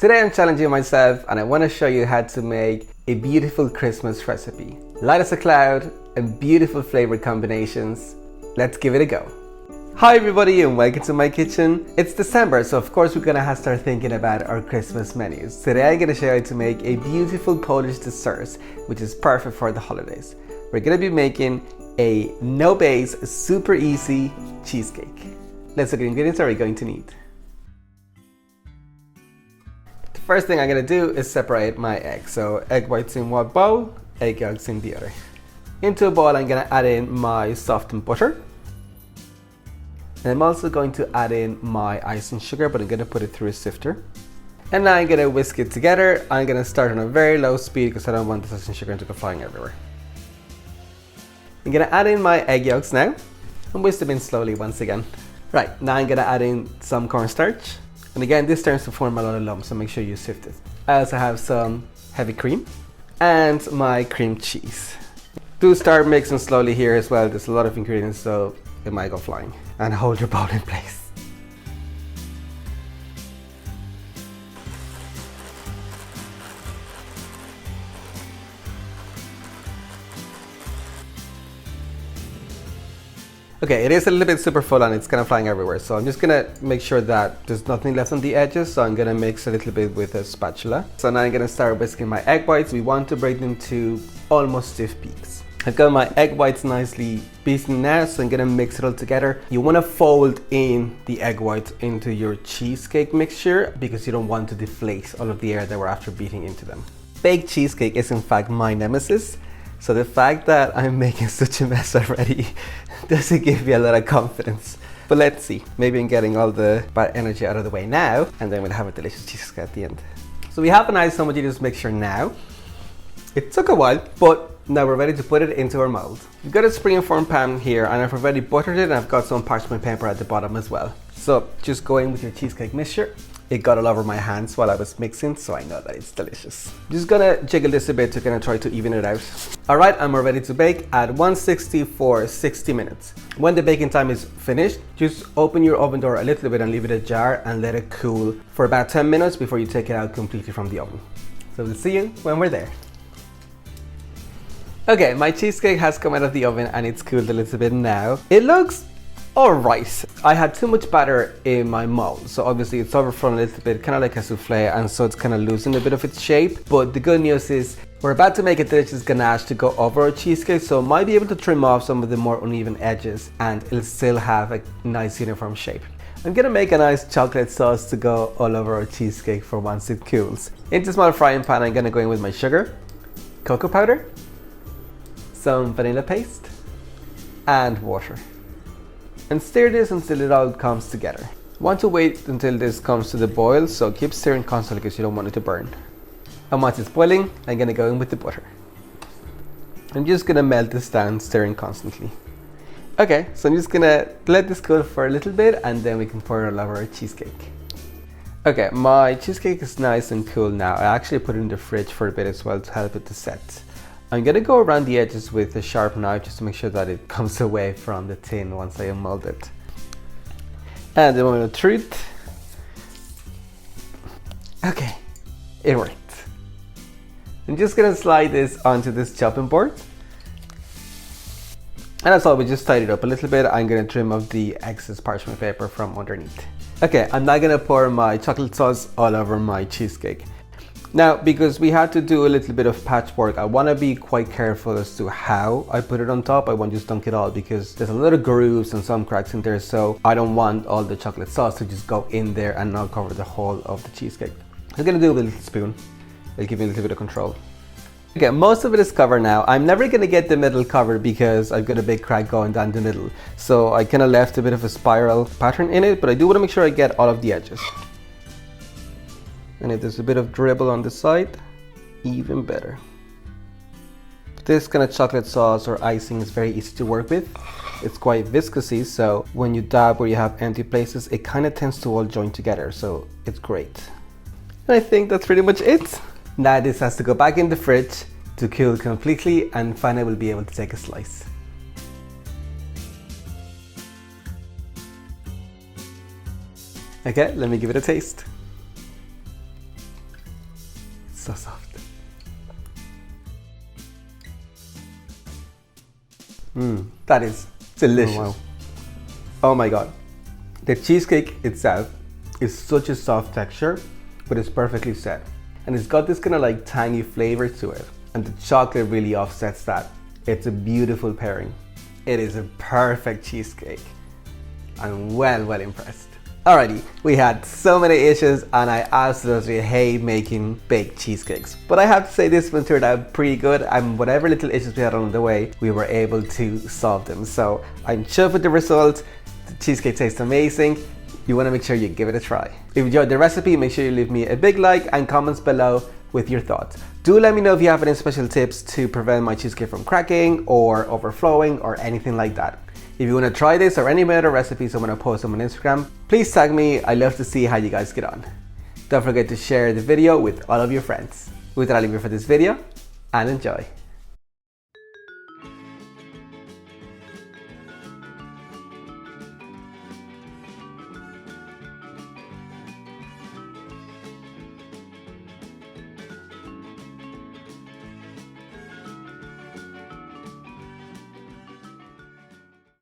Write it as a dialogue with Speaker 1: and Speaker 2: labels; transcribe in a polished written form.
Speaker 1: Today I'm challenging myself and I want to show you how to make a beautiful Christmas recipe. Light as a cloud and beautiful flavor combinations. Let's give it a go. Hi everybody and welcome to my kitchen. It's December, so of course we're gonna have to start thinking about our Christmas menus. Today I'm gonna show you how to make a beautiful Polish dessert, which is perfect for the holidays. We're gonna be making a no base, super easy cheesecake. Let's look at the ingredients we're going to need. The first thing I'm gonna do is separate my eggs. So egg whites in one bowl, egg yolks in the other. Into a bowl I'm gonna add in my softened butter. And I'm also going to add in my icing sugar, but I'm going to put it through a sifter. And now I'm going to whisk it together. I'm going to start on a very low speed because I don't want the icing sugar to go flying everywhere. I'm going to add in my egg yolks now and whisk them in slowly once again. Right, now I'm going to add in some cornstarch. And again, this starts to form a lot of lumps, so make sure you sift it. I also have some heavy cream and my cream cheese. Do start mixing slowly here as well. There's a lot of ingredients, so it might go flying. And hold your bowl in place. Okay, it is a little bit super full and it's kind of flying everywhere. So I'm just gonna make sure that there's nothing left on the edges. So I'm gonna mix a little bit with a spatula. So now I'm gonna start whisking my egg whites. We want to break them to almost stiff peaks. I've got my egg whites nicely beaten now, so I'm gonna mix it all together. You wanna fold in the egg whites into your cheesecake mixture because you don't want to deflate all of the air that we're after beating into them. Baked cheesecake is in fact my nemesis, so the fact that I'm making such a mess already doesn't give me a lot of confidence. But let's see, maybe I'm getting all the bad energy out of the way now, and then we'll have a delicious cheesecake at the end. So we have a nice homogeneous mixture now. It took a while, but now we're ready to put it into our mold. We've got a spring-form pan here and I've already buttered it and I've got some parchment paper at the bottom as well. So just go in with your cheesecake mixture. It got all over my hands while I was mixing, so I know that it's delicious. Just gonna jiggle this a bit to kind of try to even it out. All right, and we're ready to bake at 160 for 60 minutes. When the baking time is finished, just open your oven door a little bit and leave it ajar and let it cool for about 10 minutes before you take it out completely from the oven. So we'll see you when we're there. Okay, my cheesecake has come out of the oven and it's cooled a little bit now. It looks alright. I had too much batter in my mold, so obviously it's overflown a little bit, kind of like a souffle, and so it's kind of losing a bit of its shape. But the good news is we're about to make a delicious ganache to go over our cheesecake, so I might be able to trim off some of the more uneven edges and it'll still have a nice uniform shape. I'm gonna make a nice chocolate sauce to go all over our cheesecake for once it cools. Into a small frying pan, I'm gonna go in with my sugar, cocoa powder, some vanilla paste and water, and stir this until it all comes together. Want to wait until this comes to the boil, so keep stirring constantly because you don't want it to burn. And once it's boiling, I'm gonna go in with the butter. I'm just gonna melt this down, stirring constantly. Okay, so I'm just gonna let this cool for a little bit and then we can pour it all over our cheesecake. Okay, my cheesecake is nice and cool now. I actually put it in the fridge for a bit as well to help it to set. I'm gonna go around the edges with a sharp knife just to make sure that it comes away from the tin once I unmold it. And the moment of truth. Okay, it worked. I'm just gonna slide this onto this chopping board. And that's all, we just tied it up a little bit. I'm gonna trim off the excess parchment paper from underneath. Okay, I'm now gonna pour my chocolate sauce all over my cheesecake. Now, because we had to do a little bit of patchwork, I want to be quite careful as to how I put it on top. I won't just dunk it all because there's a lot of grooves and some cracks in there, so I don't want all the chocolate sauce to just go in there and not cover the whole of the cheesecake. I'm going to do it with a little spoon. It'll give me a little bit of control. Okay, most of it is covered now. I'm never going to get the middle covered because I've got a big crack going down the middle. So I kind of left a bit of a spiral pattern in it, but I do want to make sure I get all of the edges. And if there's a bit of dribble on the side, even better. This kind of chocolate sauce or icing is very easy to work with. It's quite viscousy, so when you dab where you have empty places, it kind of tends to all join together, so it's great. And I think that's pretty much it. Now this has to go back in the fridge to cool completely, and finally we'll be able to take a slice. Okay, let me give it a taste. So soft. That is delicious. Oh, wow. Oh my god. The cheesecake itself is such a soft texture, but it's perfectly set. And it's got this kind of like tangy flavor to it. And the chocolate really offsets that. It's a beautiful pairing. It is a perfect cheesecake. I'm well impressed. Alrighty, we had so many issues and I absolutely hate making baked cheesecakes. But I have to say this one turned out pretty good, and whatever little issues we had on the way, we were able to solve them. So I'm chuffed with the result. The cheesecake tastes amazing. You want to make sure you give it a try. If you enjoyed the recipe, make sure you leave me a big like and comments below with your thoughts. Do let me know if you have any special tips to prevent my cheesecake from cracking or overflowing or anything like that. If you want to try this or any of my other recipes, I'm going to post them on Instagram. Please tag me. I love to see how you guys get on. Don't forget to share the video with all of your friends. With that, I'll leave you for this video and enjoy.